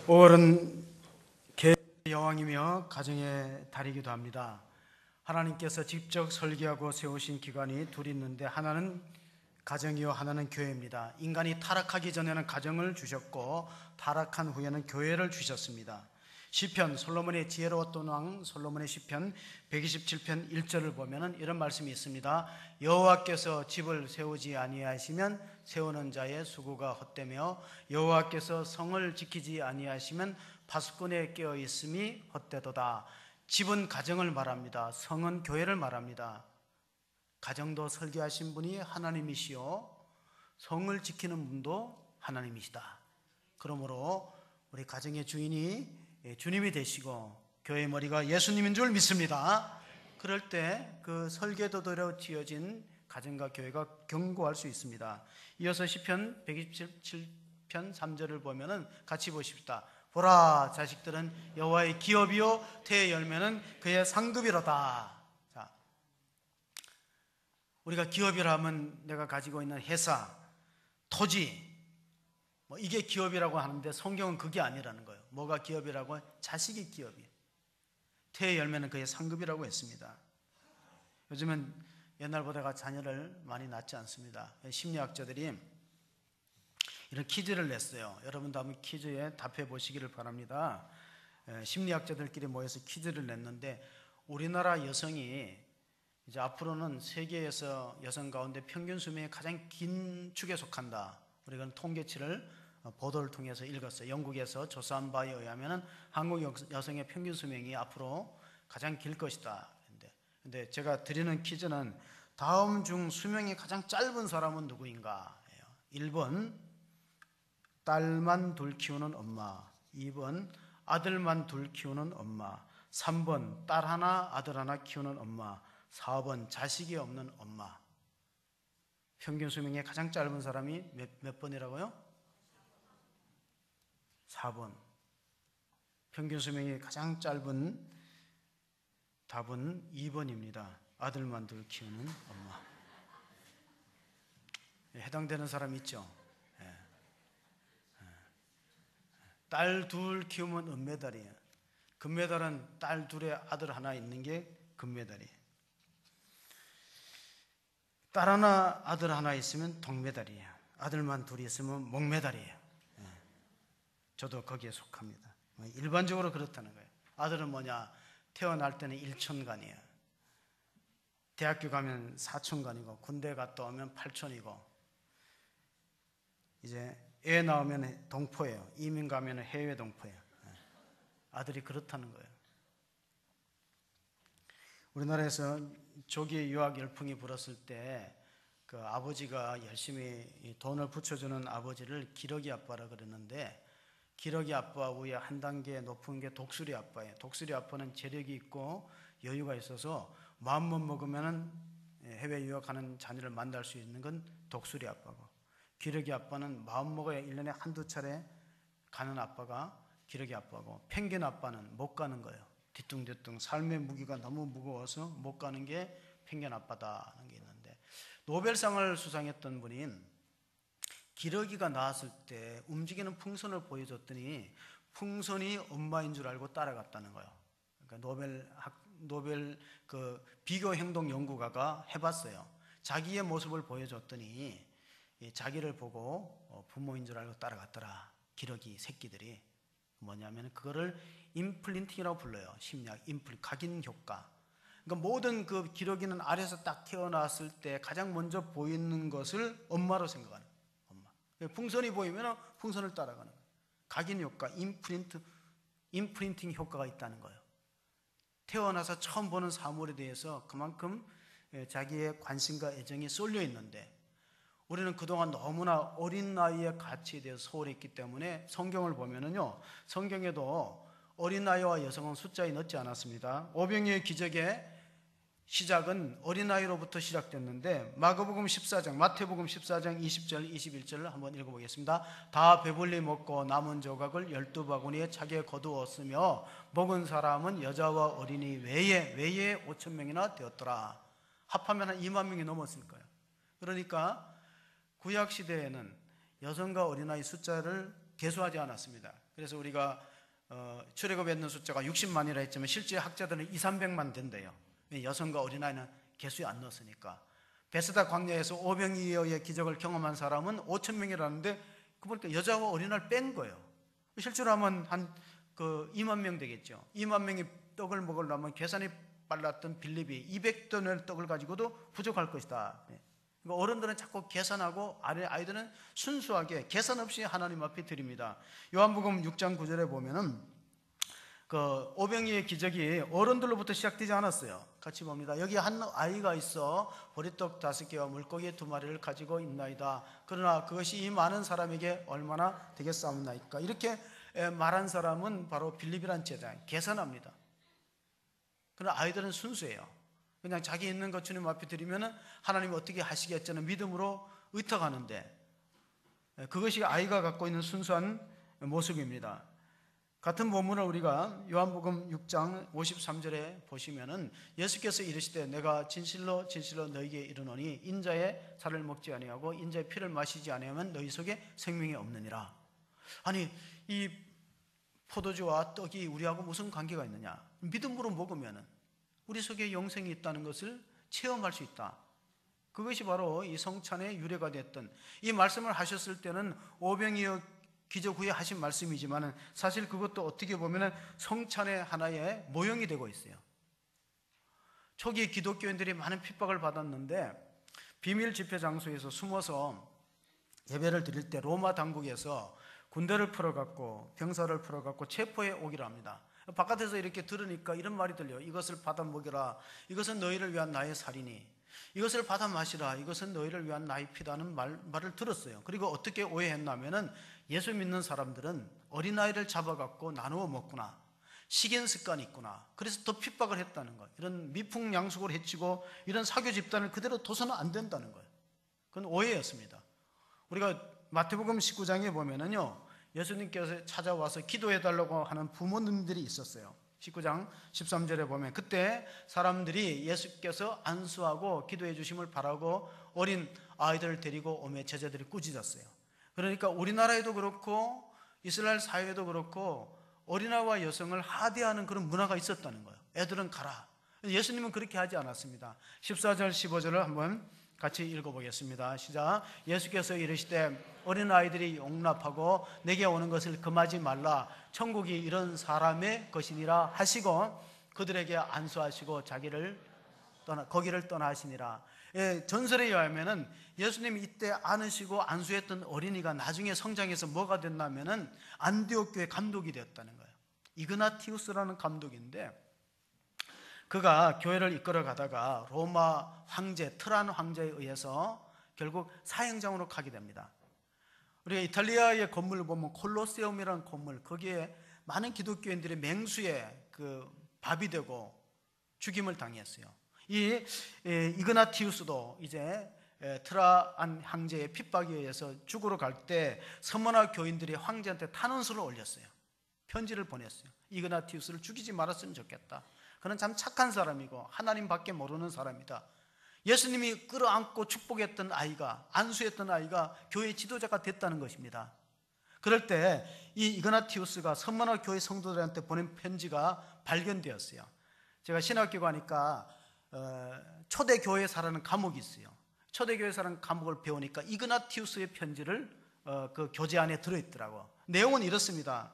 5월은 개의 여왕이며 가정의 달이기도 합니다. 하나님께서 직접 설계하고 세우신 기관이 둘이 있는데 하나는 가정이요 하나는 교회입니다. 인간이 타락하기 전에는 가정을 주셨고 타락한 후에는 교회를 주셨습니다. 시편, 솔로몬의 지혜로웠던 왕 솔로몬의 시편 127편 1절을 보면 이런 말씀이 있습니다. 여호와께서 집을 세우지 아니하시면 세우는 자의 수고가 헛되며 여호와께서 성을 지키지 아니하시면 파수꾼에 깨어 있음이 헛되도다. 집은 가정을 말합니다. 성은 교회를 말합니다. 가정도 설계하신 분이 하나님이시요 성을 지키는 분도 하나님이시다. 그러므로 우리 가정의 주인이 주님이 되시고 교회의 머리가 예수님인 줄 믿습니다. 그럴 때 그 설계도대로 지어진 가정과 교회가 견고할 수 있습니다. 이어서 시편 127편 3절을 보면은 같이 보십시다. 보라, 자식들은 여호와의 기업이요 태의 열매는 그의 상급이로다. 자, 우리가 기업이라 하면 내가 가지고 있는 회사, 토지, 이게 기업이라고 하는데 성경은 그게 아니라는 거예요. 뭐가 기업이라고? 자식이 기업이에요. 태의 열매는 그의 상급이라고 했습니다. 요즘은 옛날보다가 자녀를 많이 낳지 않습니다. 심리학자들이 이런 퀴즈를 냈어요. 여러분도 한번 퀴즈에 답해 보시기를 바랍니다. 심리학자들끼리 모여서 퀴즈를 냈는데 우리나라 여성이 이제 앞으로는 세계에서 여성 가운데 평균 수명이 가장 긴 축에 속한다. 우리가 통계치를 보도를 통해서 읽었어요. 영국에서 조사한 바에 의하면 한국 여성의 평균 수명이 앞으로 가장 길 것이다. 근데 제가 드리는 퀴즈는 다음 중 수명이 가장 짧은 사람은 누구인가? 1번 딸만 둘 키우는 엄마, 2번 아들만 둘 키우는 엄마, 3번 딸 하나 아들 하나 키우는 엄마, 4번 자식이 없는 엄마. 평균 수명이 가장 짧은 사람이 몇 번이라고요? 4번. 평균 수명이 가장 짧은 답은 2번입니다. 아들만 둘 키우는 엄마. 해당되는 사람 있죠? 딸 둘 키우면 은메달이에요. 금메달은 딸 둘에 아들 하나 있는 게 금메달이에요. 딸 하나 아들 하나 있으면 동메달이에요. 아들만 둘이 있으면 목메달이에요. 저도 거기에 속합니다. 일반적으로 그렇다는 거예요. 아들은 뭐냐? 태어날 때는 1천간이에요. 대학교 가면 4천간이고 군대 갔다 오면 8천이고 이제 애 나오면 동포예요. 이민 가면 해외 동포예요. 아들이 그렇다는 거예요. 우리나라에서 조기 유학 열풍이 불었을 때 그 아버지가 열심히 돈을 붙여주는 아버지를 기러기 아빠라 그랬는데 기러기 아빠 위에 한 단계 높은 게 독수리 아빠예요. 독수리 아빠는 재력이 있고 여유가 있어서 마음만 먹으면 해외 유학하는 자녀를 만날 수 있는 건 독수리 아빠고 기러기 아빠는 마음 먹어야 1년에 한두 차례 가는 아빠가 기러기 아빠고 펭귄 아빠는 못 가는 거예요. 뒤뚱뒤뚱 삶의 무게가 너무 무거워서 못 가는 게 펭귄 아빠다는 게 있는데 노벨상을 수상했던 분인 기러기가 나왔을 때 움직이는 풍선을 보여줬더니 풍선이 엄마인 줄 알고 따라갔다는 거예요. 그러니까 노벨 그 비교 행동 연구가가 해봤어요. 자기의 모습을 보여줬더니 자기를 보고 부모인 줄 알고 따라갔더라. 기러기 새끼들이 뭐냐면 그거를 임플린팅이라고 불러요. 심리학 각인 효과. 그러니까 모든 그 기러기는 아래에서 딱 태어났을 때 가장 먼저 보이는 것을 엄마로 생각하는 거예요. 엄마. 풍선이 보이면 풍선을 따라가는 거예요. 각인 효과, 임프린팅 효과가 있다는 거예요. 태어나서 처음 보는 사물에 대해서 그만큼 자기의 관심과 애정이 쏠려 있는데 우리는 그동안 너무나 어린 나이의 가치에 대해서 소홀했기 때문에 성경을 보면은요, 성경에도 어린 나이와 여성은 숫자에 넣지 않았습니다. 오병이의 기적에 시작은 어린아이로부터 시작됐는데 마태복음 14장 20절 21절을 한번 읽어보겠습니다. 다 배불리 먹고 남은 조각을 12바구니에 차게 거두었으며 먹은 사람은 여자와 어린이 외에 5,000명이나 되었더라. 합하면 한 2만 명이 넘었을 거예요. 그러니까 구약시대에는 여성과 어린아이 숫자를 계수하지 않았습니다. 그래서 우리가 출애굽에 있는 숫자가 60만이라 했지만 실제 학자들은 200~300만 된대요. 여성과 어린아이는 계수에 안 넣었으니까. 베스다 광야에서 오병이어의 기적을 경험한 사람은 5,000명이라는데 그 보니까 여자와 어린아이를 뺀 거예요. 실제로 하면 한 2만 명 되겠죠. 2만 명이 떡을 먹으려면 계산이 빨랐던 빌립이 200톤의 떡을 가지고도 부족할 것이다. 그러니까 어른들은 자꾸 계산하고 아이들은 순수하게 계산 없이 하나님 앞에 드립니다. 요한복음 6장 9절에 보면은 그 오병이의 기적이 어른들로부터 시작되지 않았어요. 같이 봅니다. 여기 한 아이가 있어 보리떡 5개와 물고기 2마리를 가지고 있나이다. 그러나 그것이 이 많은 사람에게 얼마나 되겠사옵나이까. 이렇게 말한 사람은 바로 빌립이란 제자예요. 계산합니다. 그러나 아이들은 순수해요. 그냥 자기 있는 것 주님 앞에 드리면 하나님이 어떻게 하시겠자는 믿음으로 의탁하는데, 그것이 아이가 갖고 있는 순수한 모습입니다. 같은 본문을 우리가 요한복음 6장 53절에 보시면은 예수께서 이르시되 내가 진실로 너희에게 이르노니 인자의 살을 먹지 아니하고 인자의 피를 마시지 아니하면 너희 속에 생명이 없느니라. 아니, 이 포도주와 떡이 우리하고 무슨 관계가 있느냐? 믿음으로 먹으면은 우리 속에 영생이 있다는 것을 체험할 수 있다. 그것이 바로 이 성찬의 유래가 됐던, 이 말씀을 하셨을 때는 오병이어 기적 후에 하신 말씀이지만 사실 그것도 어떻게 보면 성찬의 하나의 모형이 되고 있어요. 초기 기독교인들이 많은 핍박을 받았는데 비밀 집회 장소에서 숨어서 예배를 드릴 때 로마 당국에서 군대를 풀어갖고 병사를 풀어갖고 체포해 오기로 합니다. 바깥에서 이렇게 들으니까 이런 말이 들려요. 이것을 받아 먹여라. 이것은 너희를 위한 나의 살이니. 이것을 받아 마시라. 이것은 너희를 위한 나의 피다는 말을 들었어요. 그리고 어떻게 오해했냐면은 예수 믿는 사람들은 어린아이를 잡아갖고 나누어 먹구나. 식인 습관이 있구나. 그래서 더 핍박을 했다는 거예요. 이런 미풍양속을 해치고 이런 사교 집단을 그대로 둬서는 안 된다는 거예요. 그건 오해였습니다. 우리가 마태복음 19장에 보면은요, 예수님께서 찾아와서 기도해달라고 하는 부모님들이 있었어요. 19장 13절에 보면 그때 사람들이 예수께서 안수하고 기도해 주심을 바라고 어린 아이들을 데리고 오매 제자들이 꾸짖었어요. 그러니까 우리나라에도 그렇고 이스라엘 사회에도 그렇고 어린아이와 여성을 하대하는 그런 문화가 있었다는 거예요. 애들은 가라. 예수님은 그렇게 하지 않았습니다. 14절 15절을 한번 같이 읽어보겠습니다. 시작. 예수께서 이르시되 어린아이들이 용납하고 내게 오는 것을 금하지 말라. 천국이 이런 사람의 것이니라 하시고 그들에게 안수하시고 거기를 떠나시니라. 전설에 의하면은 예수님이 이때 안으시고 안수했던 어린이가 나중에 성장해서 뭐가 됐냐면은 안디옥 교회 감독이 되었다는 거예요. 이그나티우스라는 감독인데 그가 교회를 이끌어 가다가 로마 황제 트란 황제에 의해서 결국 사형장으로 가게 됩니다. 우리가 이탈리아의 건물을 보면 콜로세움이라는 건물, 거기에 많은 기독교인들이 맹수의 밥이 되고 죽임을 당했어요. 이 이그나티우스도 이제 트란 황제의 핍박에 의해서 죽으러 갈 때 서머나 교인들이 황제한테 탄원서를 올렸어요. 편지를 보냈어요. 이그나티우스를 죽이지 말았으면 좋겠다. 그는 참 착한 사람이고 하나님밖에 모르는 사람이다. 예수님이 끌어안고 축복했던 아이가, 안수했던 아이가 교회 지도자가 됐다는 것입니다. 그럴 때 이 이그나티우스가 서머나 교회 성도들한테 보낸 편지가 발견되었어요. 제가 신학교 가니까 초대교회사라는 과목이 있어요. 초대교회사라는 과목을 배우니까 이그나티우스의 편지를 그 교재 안에 들어있더라고. 내용은 이렇습니다.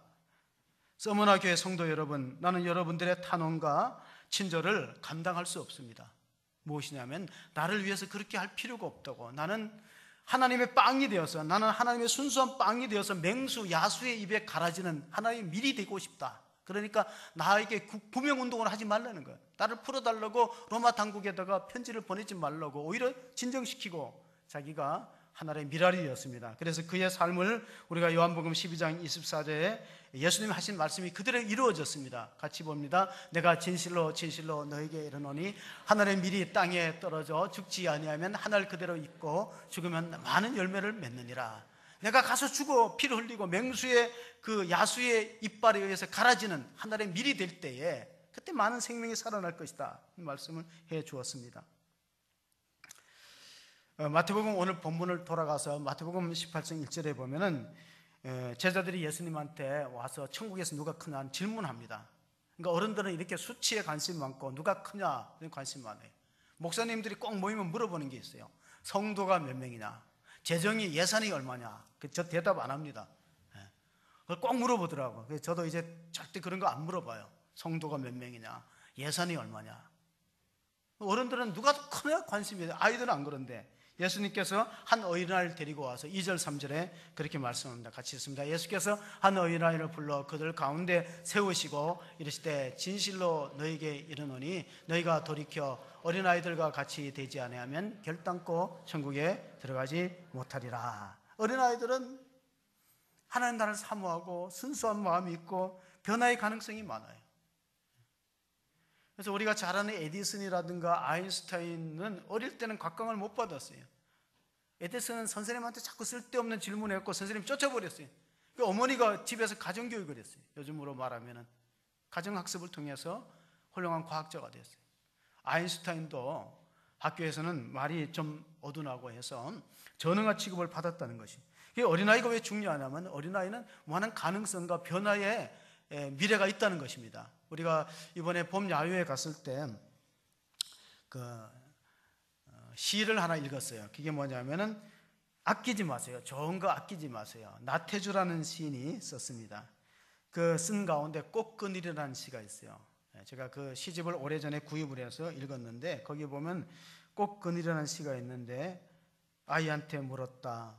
서머나 교회 성도 여러분, 나는 여러분들의 탄원과 친절을 감당할 수 없습니다. 무엇이냐면 나를 위해서 그렇게 할 필요가 없다고. 나는 하나님의 빵이 되어서, 나는 하나님의 순수한 빵이 되어서 맹수, 야수의 입에 갈아지는 하나님의 밀이 되고 싶다. 그러니까 나에게 구명운동을 하지 말라는 거예요. 나를 풀어달라고 로마 당국에다가 편지를 보내지 말라고 오히려 진정시키고 자기가 하나님의 미랄이 되었습니다. 그래서 그의 삶을 우리가 요한복음 12장 24절에 예수님이 하신 말씀이 그대로 이루어졌습니다. 같이 봅니다. 내가 진실로 진실로 너에게 이르노니 하늘의 밀이 땅에 떨어져 죽지 아니하면 하늘 그대로 있고 죽으면 많은 열매를 맺느니라. 내가 가서 죽어 피를 흘리고 맹수의 그 야수의 이빨에 의해서 갈아지는 하늘의 밀이 될 때에 그때 많은 생명이 살아날 것이다. 이 말씀을 해 주었습니다. 마태복음 오늘 본문을 돌아가서 마태복음 18장 1절에 보면은 제자들이 예수님한테 와서 천국에서 누가 크냐 질문합니다. 그러니까 어른들은 이렇게 수치에 관심 많고 누가 크냐 관심 많아요. 목사님들이 꼭 모이면 물어보는 게 있어요. 성도가 몇 명이냐, 재정이 예산이 얼마냐. 저 대답 안 합니다. 그걸 꼭 물어보더라고요. 그래서 저도 이제 절대 그런 거 안 물어봐요. 성도가 몇 명이냐, 예산이 얼마냐. 어른들은 누가 크냐 관심이, 아이들은 안 그런데 예수님께서 한 어린아이를 데리고 와서 2절 3절에 그렇게 말씀합니다. 같이 읽습니다. 예수께서 한 어린아이를 불러 그들 가운데 세우시고 이르시되 진실로 너희에게 이르노니 너희가 돌이켜 어린아이들과 같이 되지 아니하면 결단코 천국에 들어가지 못하리라. 어린아이들은 하나님 나라를 사모하고 순수한 마음이 있고 변화의 가능성이 많아요. 그래서 우리가 잘 아는 에디슨이라든가 아인슈타인은 어릴 때는 각광을 못 받았어요. 에디슨은 선생님한테 자꾸 쓸데없는 질문을 했고 선생님이 쫓아버렸어요. 그 어머니가 집에서 가정교육을 했어요. 요즘으로 말하면 가정학습을 통해서 훌륭한 과학자가 됐어요. 아인슈타인도 학교에서는 말이 좀 어둔하고 해서 전응아 취급을 받았다는 것이. 어린아이가 왜 중요하냐면 어린아이는 많은 가능성과 변화의 미래가 있다는 것입니다. 우리가 이번에 봄 야유회 갔을 때 시를 하나 읽었어요. 그게 뭐냐면은 아끼지 마세요. 좋은 거 아끼지 마세요. 나태주라는 시인이 썼습니다. 그 쓴 가운데 꽃그늘이라는 시가 있어요. 제가 그 시집을 오래전에 구입을 해서 읽었는데 거기 보면 꽃그늘이라는 시가 있는데 아이한테 물었다.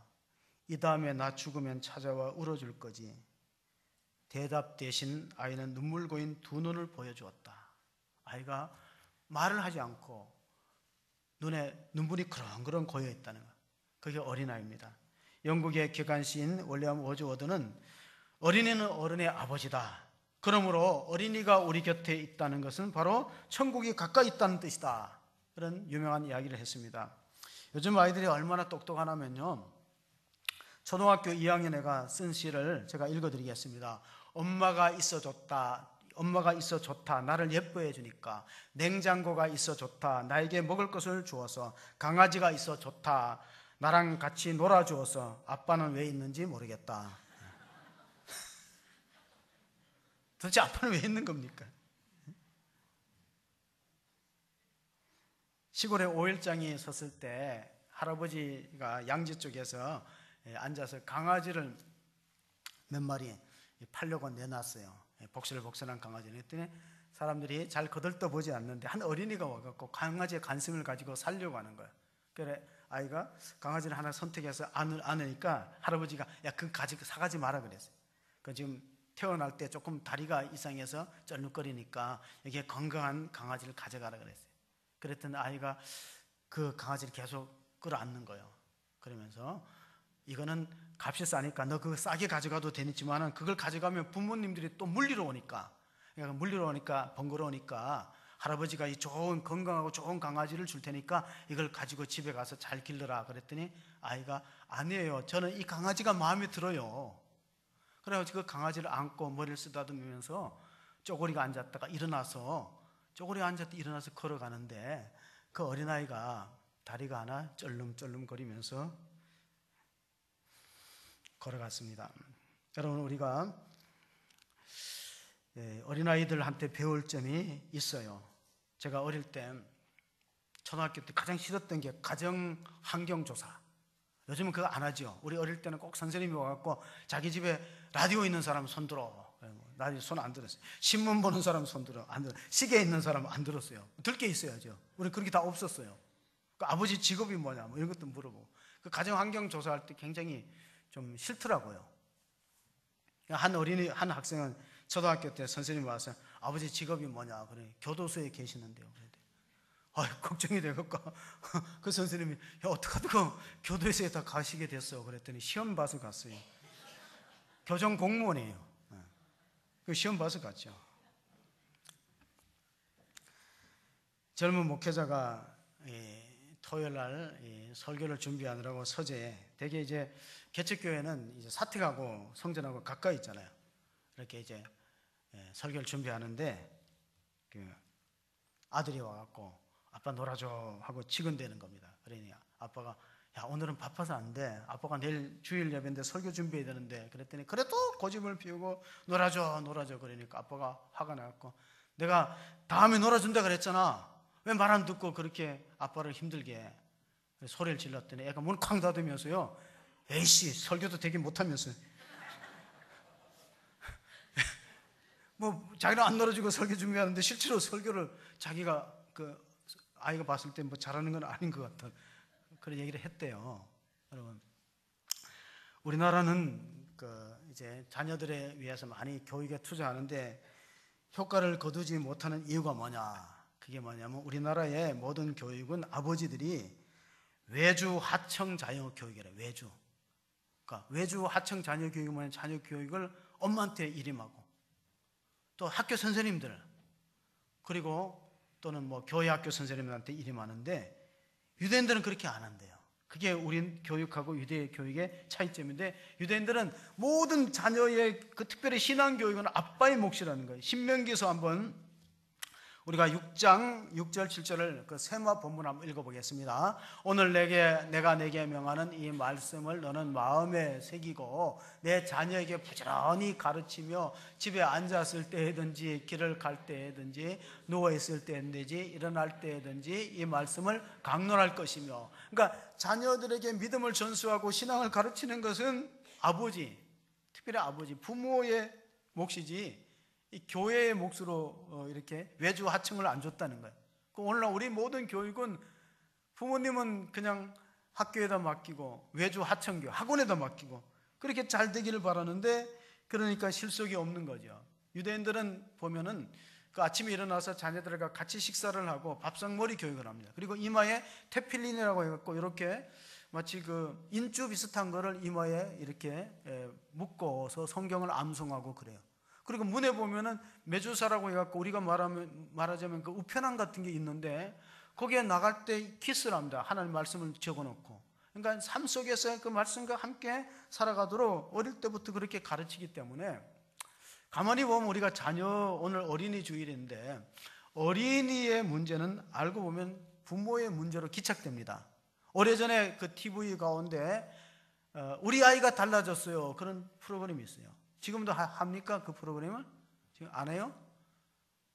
이 다음에 나 죽으면 찾아와 울어줄 거지. 대답 대신 아이는 눈물 고인 두 눈을 보여주었다. 아이가 말을 하지 않고 눈에 눈물이 그렁그렁 고여 있다는 것. 그게 어린아이입니다. 영국의 기관시인 윌리엄 워즈워드는 어린이는 어른의 아버지다. 그러므로 어린이가 우리 곁에 있다는 것은 바로 천국이 가까이 있다는 뜻이다. 그런 유명한 이야기를 했습니다. 요즘 아이들이 얼마나 똑똑하냐면요. 초등학교 2학년 애가 쓴 시를 제가 읽어드리겠습니다. 엄마가 있어 좋다. 엄마가 있어 좋다. 나를 예뻐해 주니까. 냉장고가 있어 좋다. 나에게 먹을 것을 주어서. 강아지가 있어 좋다. 나랑 같이 놀아주어서. 아빠는 왜 있는지 모르겠다. 도대체 아빠는 왜 있는 겁니까? 시골에 오일장이 섰을 때 할아버지가 양지 쪽에서 앉아서 강아지를 몇 마리 팔려고 내놨어요. 복실복실한 강아지를 했더니 사람들이 잘 거들떠보지 않는데 한 어린이가 와갖고 강아지의 관심을 가지고 살려고 하는 거예요. 그래 아이가 강아지를 하나 선택해서 안으니까 할아버지가 야 그 가지 사가지 마라 그랬어요. 그 지금 태어날 때 조금 다리가 이상해서 쩔룩거리니까 여기에 건강한 강아지를 가져가라 그랬어요. 그랬더니 아이가 그 강아지를 계속 끌어안는 거예요. 그러면서 이거는 값이 싸니까 너 그거 싸게 가져가도 되지만은 그걸 가져가면 부모님들이 또 물리러 오니까 그러니까 물리러 오니까 번거로우니까 할아버지가 이 좋은 건강하고 좋은 강아지를 줄 테니까 이걸 가지고 집에 가서 잘 길러라 그랬더니 아이가 아니에요. 저는 이 강아지가 마음에 들어요. 그래가지고 그 강아지를 안고 머리를 쓰다듬으면서 쪼그리가 앉았다가 일어나서 쪼그리가 앉았다 일어나서 걸어가는데 그 어린아이가 다리가 하나 쩔름쩔름거리면서 걸어갔습니다. 여러분 우리가 어린아이들한테 배울 점이 있어요. 제가 어릴 때 초등학교 때 가장 싫었던 게 가정환경조사. 요즘은 그거 안 하죠. 우리 어릴 때는 꼭 선생님이 와갖고 자기 집에 라디오 있는 사람 손 들어. 라디오 손 안 들었어요. 신문 보는 사람 손 들어. 안 들어. 시계 있는 사람 안 들었어요. 들 게 있어야죠. 우리 그런 게 다 없었어요. 그 아버지 직업이 뭐냐 뭐 이런 것도 물어보고. 그 가정환경조사할 때 굉장히 좀 싫더라고요. 한 학생은 초등학교 때 선생님이 와서 아버지 직업이 뭐냐 그래 교도소에 계시는데요. 걱정이 되니까 그 선생님이 야 어떡하다가 교도소에 다 가시게 됐어 그랬더니 시험 봐서 갔어요. 교정 공무원이에요. 그 시험 봐서 갔죠. 젊은 목회자가 토요일 날 설교를 준비하느라고 서재에, 대개 이제 개척교회는 이제 사택하고 성전하고 가까이 있잖아요. 이렇게 이제 설교를 준비하는데 그 아들이 와갖고 아빠 놀아줘 하고 치근대는 겁니다. 그러니 아빠가 야, 오늘은 바빠서 안 돼. 아빠가 내일 주일 예배인데 설교 준비해야 되는데. 그랬더니 그래도 고집을 피우고 놀아줘 그러니까 아빠가 화가 나갖고 내가 다음에 놀아준다 그랬잖아. 왜 말 안 듣고 그렇게 아빠를 힘들게 해? 소리를 질렀더니 애가 문 쾅 닫으면서요, 에이씨 설교도 되게 못하면서 뭐 자기는 안 놀아주고 설교 준비하는데 실제로 설교를 자기가 그 아이가 봤을 때 뭐 잘하는 건 아닌 것 같아. 그런 얘기를 했대요. 여러분, 우리나라는 이제 자녀들에 위해서 많이 교육에 투자하는데 효과를 거두지 못하는 이유가 뭐냐? 그게 뭐냐면 우리나라의 모든 교육은 아버지들이 외주 하청 자녀 교육이래. 외주. 그러니까 외주 하청 자녀 교육은 뭐냐면 자녀 교육을 엄마한테 일임하고 또 학교 선생님들 그리고 또는 뭐 교회 학교 선생님들한테 일임하는데 유대인들은 그렇게 안 한대요. 그게 우리 교육하고 유대 교육의 차이점인데 유대인들은 모든 자녀의 그 특별히 신앙 교육은 아빠의 몫이라는 거예요. 신명기에서 한번 우리가 6장 6절 7절을 그 세마 본문 한번 읽어보겠습니다. 오늘 내가 내게 명하는 이 말씀을 너는 마음에 새기고 내 자녀에게 부지런히 가르치며 집에 앉았을 때든지 길을 갈 때든지 누워있을 때든지 일어날 때든지 이 말씀을 강론할 것이며, 그러니까 자녀들에게 믿음을 전수하고 신앙을 가르치는 것은 아버지, 특별히 아버지, 부모의 몫이지 이 교회의 몫으로 이렇게 외주 하청을 안 줬다는 거예요. 오늘날 우리 모든 교육은 부모님은 그냥 학교에다 맡기고 외주 하청교 학원에다 맡기고 그렇게 잘 되기를 바라는데 그러니까 실속이 없는 거죠. 유대인들은 보면은 그 아침에 일어나서 자녀들과 같이 식사를 하고 밥상머리 교육을 합니다. 그리고 이마에 테필린이라고 해갖고 이렇게 마치 그 인주 비슷한 거를 이마에 이렇게 묶어서 성경을 암송하고 그래요. 그리고 문에 보면은 메주사라고 해갖고 우리가 말하자면 그 우편함 같은 게 있는데 거기에 나갈 때 키스를 합니다. 하나님 말씀을 적어놓고. 그러니까 삶 속에서 그 말씀과 함께 살아가도록 어릴 때부터 그렇게 가르치기 때문에 가만히 보면 우리가 자녀, 오늘 어린이 주일인데 어린이의 문제는 알고 보면 부모의 문제로 기착됩니다. 오래전에 그 TV 가운데 우리 아이가 달라졌어요. 그런 프로그램이 있어요. 지금도 합니까? 그 프로그램을? 지금 안 해요?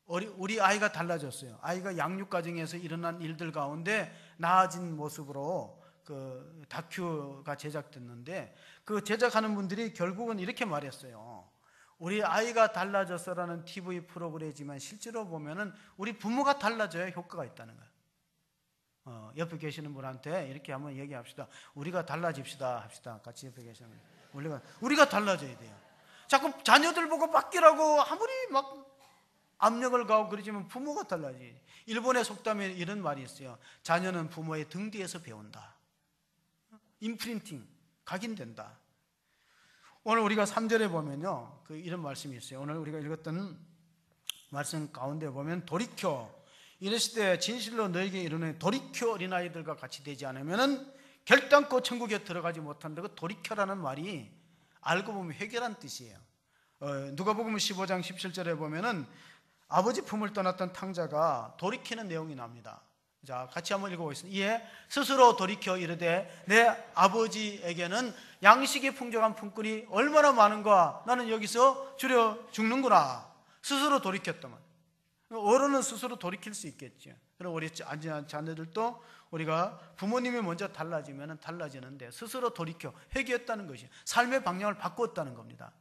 우리 아이가 달라졌어요. 아이가 양육 과정에서 일어난 일들 가운데 나아진 모습으로 그 다큐가 제작됐는데 그 제작하는 분들이 결국은 이렇게 말했어요. 우리 아이가 달라졌어라는 TV 프로그램이지만 실제로 보면은 우리 부모가 달라져야 효과가 있다는 거예요. 옆에 계시는 분한테 이렇게 한번 얘기합시다. 우리가 달라집시다 합시다. 같이 옆에 계시는 분. 우리가 달라져야 돼요. 자꾸 자녀들 보고 바뀌라고 아무리 막 압력을 가하고 그러지만 부모가 달라지. 일본의 속담에 이런 말이 있어요. 자녀는 부모의 등 뒤에서 배운다. 임프린팅, 각인된다. 오늘 우리가 3절에 보면요, 이런 말씀이 있어요. 오늘 우리가 읽었던 말씀 가운데 보면 돌이켜 이르시되 진실로 너에게 이르노니 돌이켜 어린아이들과 같이 되지 않으면은 결단코 천국에 들어가지 못한다. 그 돌이켜라는 말이 알고 보면 회개란 뜻이에요. 누가복음 15장 17절에 보면은 아버지 품을 떠났던 탕자가 돌이키는 내용이 납니다. 자, 같이 한번 읽어보겠습니다. 이에 스스로 돌이켜 이르되 내 아버지에게는 양식이 풍족한 품꾼이 얼마나 많은가. 나는 여기서 줄여 죽는구나. 스스로 돌이켰다만. 어른은 스스로 돌이킬 수 있겠죠. 그럼 우리 자녀들도 우리가 부모님이 먼저 달라지면 달라지는데 스스로 돌이켜 회개했다는 것이 삶의 방향을 바꾸었다는 겁니다.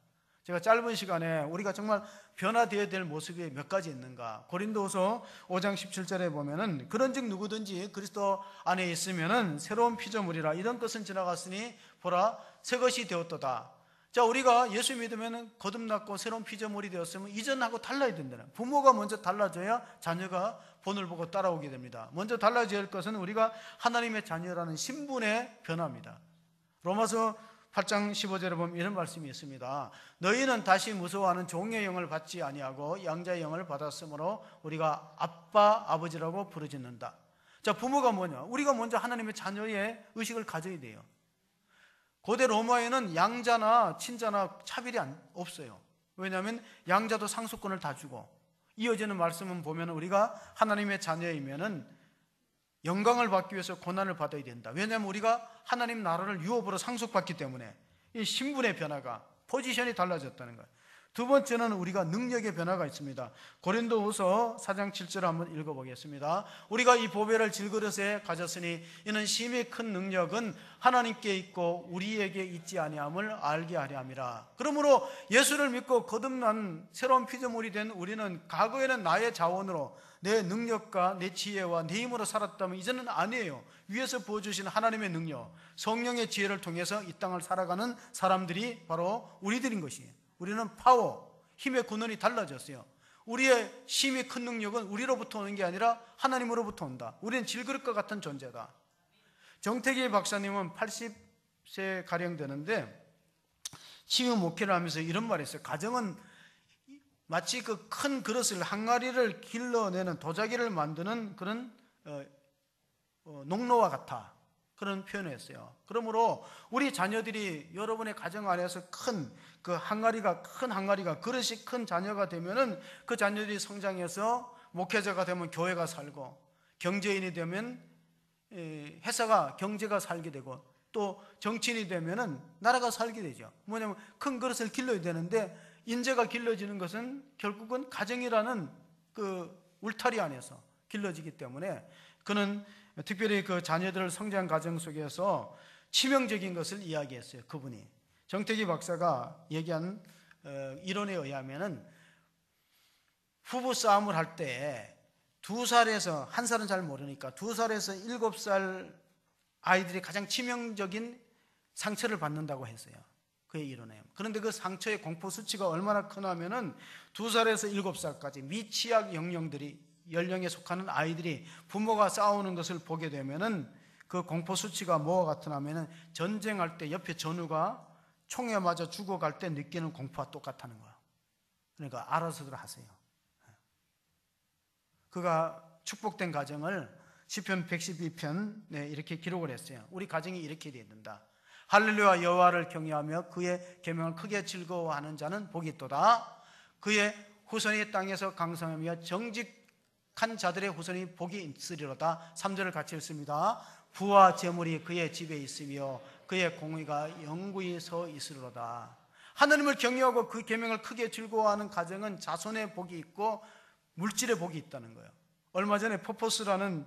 제가 짧은 시간에 우리가 정말 변화되어야 될 모습이 몇 가지 있는가. 고린도후서 5장 17절에 보면은 그런즉 누구든지 그리스도 안에 있으면은 새로운 피조물이라. 이런 것은 지나갔으니 보라 새 것이 되었도다. 자, 우리가 예수 믿으면 거듭났고 새로운 피조물이 되었으면 이전하고 달라야 된다는. 부모가 먼저 달라져야 자녀가 본을 보고 따라오게 됩니다. 먼저 달라져야 할 것은 우리가 하나님의 자녀라는 신분의 변화입니다. 로마서 8장 15절에 보면 이런 말씀이 있습니다. 너희는 다시 무서워하는 종의 영을 받지 아니하고 양자의 영을 받았으므로 우리가 아빠 아버지라고 부르짖는다. 자, 부모가 뭐냐? 우리가 먼저 하나님의 자녀의 의식을 가져야 돼요. 고대 로마에는 양자나 친자나 차별이 없어요. 왜냐하면 양자도 상속권을 다 주고, 이어지는 말씀은 보면 우리가 하나님의 자녀이면은 영광을 받기 위해서 고난을 받아야 된다. 왜냐하면 우리가 하나님 나라를 유업으로 상속받기 때문에 이 신분의 변화가, 포지션이 달라졌다는 거예요. 두 번째는 우리가 능력의 변화가 있습니다. 고린도후서 4장 7절을 한번 읽어보겠습니다. 우리가 이 보배를 질그릇에 가졌으니 이는 심히 큰 능력은 하나님께 있고 우리에게 있지 아니함을 알게 하려 함이라. 그러므로 예수를 믿고 거듭난 새로운 피조물이 된 우리는 과거에는 나의 자원으로, 내 능력과 내 지혜와 내 힘으로 살았다면 이제는 아니에요. 위에서 부어주신 하나님의 능력, 성령의 지혜를 통해서 이 땅을 살아가는 사람들이 바로 우리들인 것이에요. 우리는 파워, 힘의 근원이 달라졌어요. 우리의 힘이 큰 능력은 우리로부터 오는 게 아니라 하나님으로부터 온다. 우리는 질그릇과 같은 존재다. 정태기 박사님은 80세 가량 되는데 치유 목회를 하면서 이런 말을 했어요. 가정은 마치 그 큰 그릇을, 항아리를 길러내는, 도자기를 만드는 그런 농로와 같아. 그런 표현을 했어요. 그러므로 우리 자녀들이 여러분의 가정 안에서 큰 그 항아리가, 그릇이 큰 자녀가 되면은 그 자녀들이 성장해서 목회자가 되면 교회가 살고, 경제인이 되면 회사가, 경제가 살게 되고, 또 정치인이 되면은 나라가 살게 되죠. 뭐냐면 큰 그릇을 길러야 되는데 인재가 길러지는 것은 결국은 가정이라는 그 울타리 안에서 길러지기 때문에 그는 특별히 그 자녀들 성장 과정 속에서 치명적인 것을 이야기했어요. 그분이 정태기 박사가 얘기한 이론에 의하면은 부부 싸움을 할 때 2살에서, 1살은 잘 모르니까 2살에서 7살 아이들이 가장 치명적인 상처를 받는다고 했어요. 그의 이론에. 그런데 그 상처의 공포 수치가 얼마나 크냐면은 2살에서 7살까지 미취학 연령에 속하는 아이들이 부모가 싸우는 것을 보게 되면은 그 공포 수치가 뭐와 같으냐면은 전쟁할 때 옆에 전우가 총에 맞아 죽어갈 때 느끼는 공포와 똑같다는 거야. 그러니까 알아서들 하세요. 그가 축복된 가정을 시편 112편에 이렇게 기록을 했어요. 우리 가정이 이렇게 되어야 된다. 할렐루야, 여호와를 경외하며 그의 계명을 크게 즐거워하는 자는 복이 있도다. 그의 후손이 땅에서 강성하며 정직한 자들의 후손이 복이 있으리로다. 3절을 같이 읽습니다. 부와 재물이 그의 집에 있으며 그의 공의가 영구히 서 있으리로다. 하나님을 경외하고 그 계명을 크게 즐거워하는 가정은 자손의 복이 있고 물질의 복이 있다는 거예요. 얼마 전에 포퍼스라는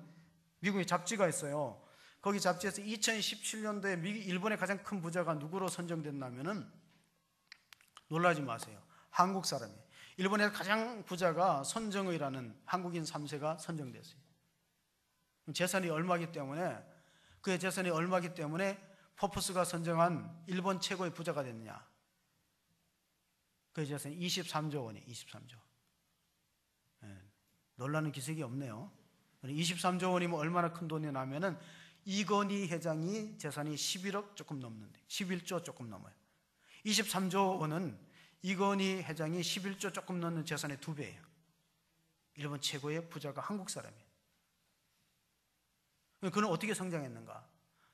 미국의 잡지가 있어요. 거기 잡지에서 2017년도에 일본의 가장 큰 부자가 누구로 선정됐냐면은, 놀라지 마세요, 한국 사람이에요. 일본의 가장 부자가 손정의라는 한국인 3세가 선정됐어요. 재산이 얼마기 때문에, 그의 재산이 얼마기 때문에 포퍼스가 선정한 일본 최고의 부자가 됐느냐? 그의 재산이 23조 원이에요. 23조. 놀라는 기색이 없네요. 23조 원이면 얼마나 큰 돈이 나면은 이건희 회장이 재산이 11억 조금 넘는데, 11조 조금 넘어요. 23조 원은 이건희 회장이 11조 조금 넘는 재산의 2배예요. 일본 최고의 부자가 한국 사람이에요. 그는 어떻게 성장했는가?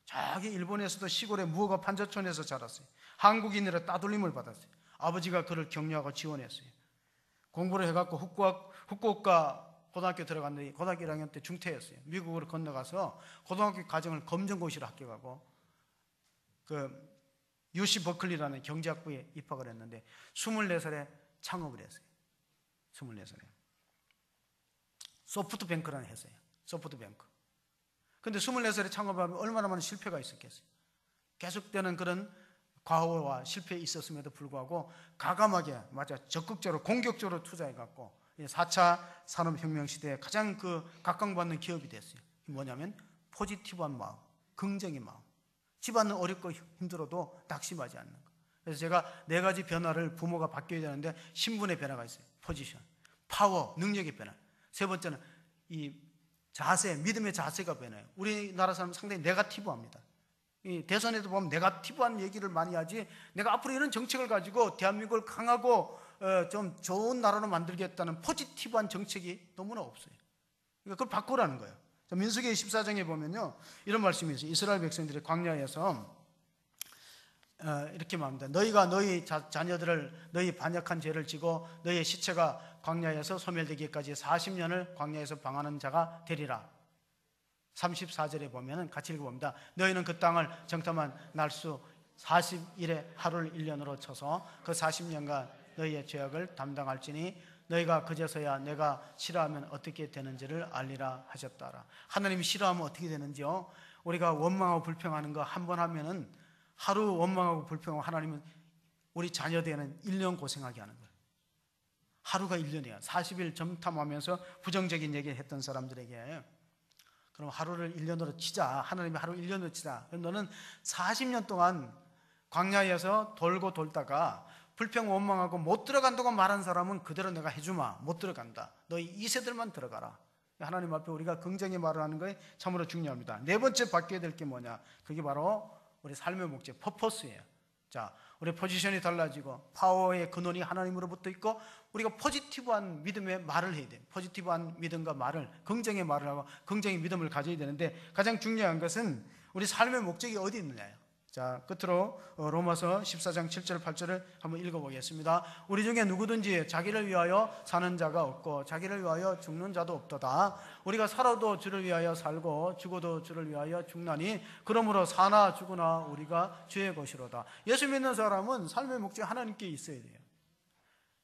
저기 일본에서도 시골의 무허가 판자촌에서 자랐어요. 한국인이라 따돌림을 받았어요. 아버지가 그를 격려하고 지원했어요. 공부를 해갖고 후쿠오카 고등학교 들어갔는데 고등학교 1학년 때 중퇴했어요. 미국으로 건너가서 고등학교 과정을 검정고시로 합격하고 그 UC 버클리라는 경제학부에 입학을 했는데 24살에 창업을 했어요. 24살에 소프트뱅크라는 회사예요. 소프트뱅크. 근데 24살에 창업하면 얼마나 많은 실패가 있었겠어요. 계속되는 그런 과오와 실패에 있었음에도 불구하고 가감하게, 적극적으로 공격적으로 투자해갖고 4차 산업혁명 시대에 가장 그 각광받는 기업이 됐어요. 뭐냐면 포지티브한 마음, 긍정의 마음. 집안은 어렵고 힘들어도 낙심하지 않는 것. 그래서 제가 4가지 변화를 부모가 바뀌어야 되는데 신분의 변화가 있어요. 포지션, 파워, 능력의 변화. 세 번째는 이 자세, 믿음의 자세가 변해요. 우리나라 사람은 상당히 네거티브합니다. 이 대선에도 보면 네거티브한 얘기를 많이 하지, 내가 앞으로 이런 정책을 가지고 대한민국을 강하고 좀 좋은 나라로 만들겠다는 포지티브한 정책이 너무나 없어요. 그러니까 그걸 바꾸라는 거예요. 민수기 14장에 보면요, 이런 말씀이 있어요. 이스라엘 백성들이 광야에서 이렇게 말합니다. 너희가 너희 자녀들을 너희 반역한 죄를 지고 너희의 시체가 광야에서 소멸되기까지 40년을 광야에서 방하는 자가 되리라. 34절에 보면 같이 읽어봅니다. 너희는 그 땅을 정탐한 날수 40일의 하루를 1년으로 쳐서 그 40년간 너희의 죄악을 담당할지니 너희가 그제서야 내가 싫어하면 어떻게 되는지를 알리라 하셨다라. 하나님이 싫어하면 어떻게 되는지요? 우리가 원망하고 불평하는 거 한 번 하면은, 하루 원망하고 불평하고, 하나님은 우리 자녀들에는 1년 고생하게 하는 거예요. 하루가 1년이야. 40일 정탐하면서 부정적인 얘기를 했던 사람들에게 그럼 하루를 1년으로 치자. 하나님이 하루 1년으로 치자. 그럼 너는 40년 동안 광야에서 돌고 돌다가 불평 원망하고 못 들어간다고 말한 사람은 그대로 내가 해주마. 못 들어간다. 너희 2세들만 들어가라. 하나님 앞에 우리가 긍정의 말을 하는 게 참으로 중요합니다. 네 번째 바뀌어야 될 게 뭐냐? 그게 바로 우리 삶의 목적, 퍼포스예요. 자, 우리 포지션이 달라지고 파워의 근원이 하나님으로부터 있고 우리가 포지티브한 믿음의 말을 해야 돼요. 포지티브한 믿음과 말을, 긍정의 말을 하고 긍정의 믿음을 가져야 되는데, 가장 중요한 것은 우리 삶의 목적이 어디 있느냐예요. 자, 끝으로 로마서 14장 7절 8절을 한번 읽어보겠습니다. 우리 중에 누구든지 자기를 위하여 사는 자가 없고 자기를 위하여 죽는 자도 없도다. 우리가 살아도 주를 위하여 살고 죽어도 주를 위하여 죽나니 그러므로 사나 죽으나 우리가 주의 것이로다. 예수 믿는 사람은 삶의 목적이 하나님께 있어야 돼요.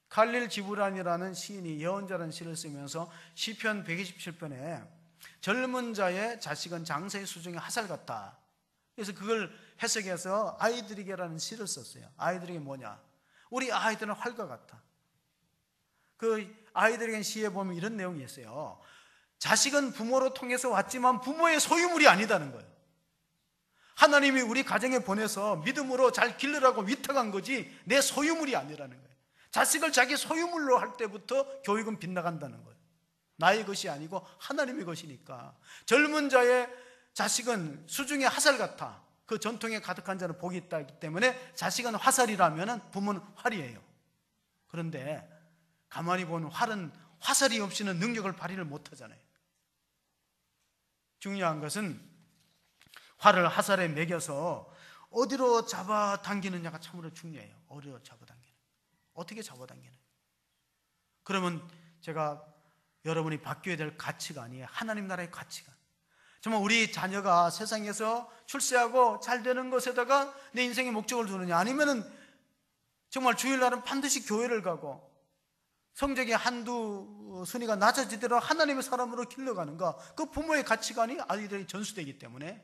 칼릴 지브란이라는 시인이 예언자라는 시를 쓰면서 시편 127편에 젊은 자의 자식은 장서의 수중에 화살 같다. 그래서 그걸 해석해서 아이들에게라는 시를 썼어요. 아이들에게 뭐냐? 우리 아이들은 활과 같아. 그 아이들에게 시에 보면 이런 내용이 있어요. 자식은 부모로 통해서 왔지만 부모의 소유물이 아니다는 거예요. 하나님이 우리 가정에 보내서 믿음으로 잘 기르라고 위탁한 거지 내 소유물이 아니라는 거예요. 자식을 자기 소유물로 할 때부터 교육은 빗나간다는 거예요. 나의 것이 아니고 하나님의 것이니까. 젊은 자의 자식은 수중의 화살 같아. 그 전통에 가득한 자는 복이 있다기 때문에 자식은 화살이라면 부모는 활이에요. 그런데 가만히 보면 활은 화살이 없이는 능력을 발휘를 못하잖아요. 중요한 것은 활을 화살에 매겨서 어디로 잡아당기느냐가 참으로 중요해요. 어디로 잡아당기는, 어떻게 잡아당기는. 그러면 제가 여러분이 바뀌어야 될 가치관이 하나님 나라의 가치관. 정말 우리 자녀가 세상에서 출세하고 잘 되는 것에다가 내 인생의 목적을 두느냐, 아니면은 정말 주일날은 반드시 교회를 가고 성적이 한두 순위가 낮아지도록 하나님의 사람으로 길러가는가. 그 부모의 가치관이 아이들에게 전수되기 때문에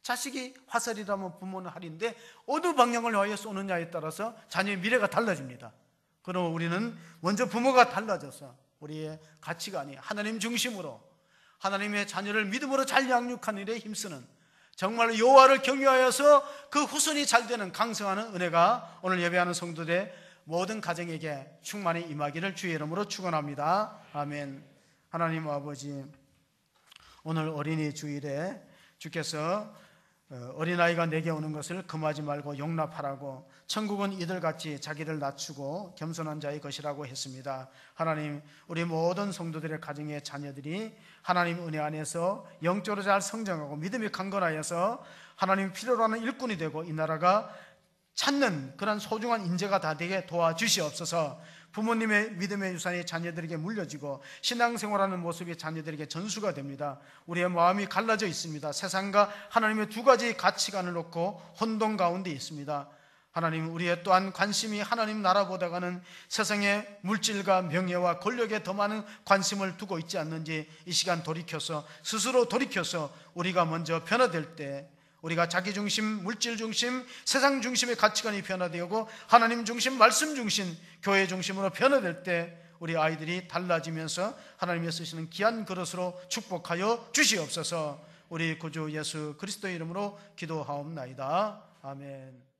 자식이 화살이라면 부모는 활인데 어느 방향을 위하여 쏘느냐에 따라서 자녀의 미래가 달라집니다. 그럼 우리는 먼저 부모가 달라져서 우리의 가치관이 하나님 중심으로 하나님의 자녀를 믿음으로 잘 양육하는 일에 힘쓰는, 정말 여호와를 경외하여서 그 후손이 잘 되는 강성하는 은혜가 오늘 예배하는 성도들의 모든 가정에게 충만히 임하기를 주의 이름으로 축원합니다. 아멘. 하나님 아버지, 오늘 어린이 주일에 주께서 어린아이가 내게 오는 것을 금하지 말고 용납하라고, 천국은 이들같이 자기를 낮추고 겸손한 자의 것이라고 했습니다. 하나님, 우리 모든 성도들의 가정의 자녀들이 하나님 은혜 안에서 영적으로 잘 성장하고 믿음이 강건하여서 하나님 필요로 하는 일꾼이 되고 이 나라가 찾는 그런 소중한 인재가 다 되게 도와주시옵소서. 부모님의 믿음의 유산이 자녀들에게 물려지고 신앙생활하는 모습이 자녀들에게 전수가 됩니다. 우리의 마음이 갈라져 있습니다. 세상과 하나님의 두 가지 가치관을 놓고 혼돈 가운데 있습니다. 하나님, 우리의 또한 관심이 하나님 나라보다가는 세상의 물질과 명예와 권력에 더 많은 관심을 두고 있지 않는지 이 시간 돌이켜서, 스스로 돌이켜서 우리가 먼저 변화될 때, 우리가 자기 중심, 물질 중심, 세상 중심의 가치관이 변화되고 하나님 중심, 말씀 중심, 교회 중심으로 변화될 때 우리 아이들이 달라지면서 하나님이 쓰시는 귀한 그릇으로 축복하여 주시옵소서. 우리 구주 예수 그리스도의 이름으로 기도하옵나이다. 아멘.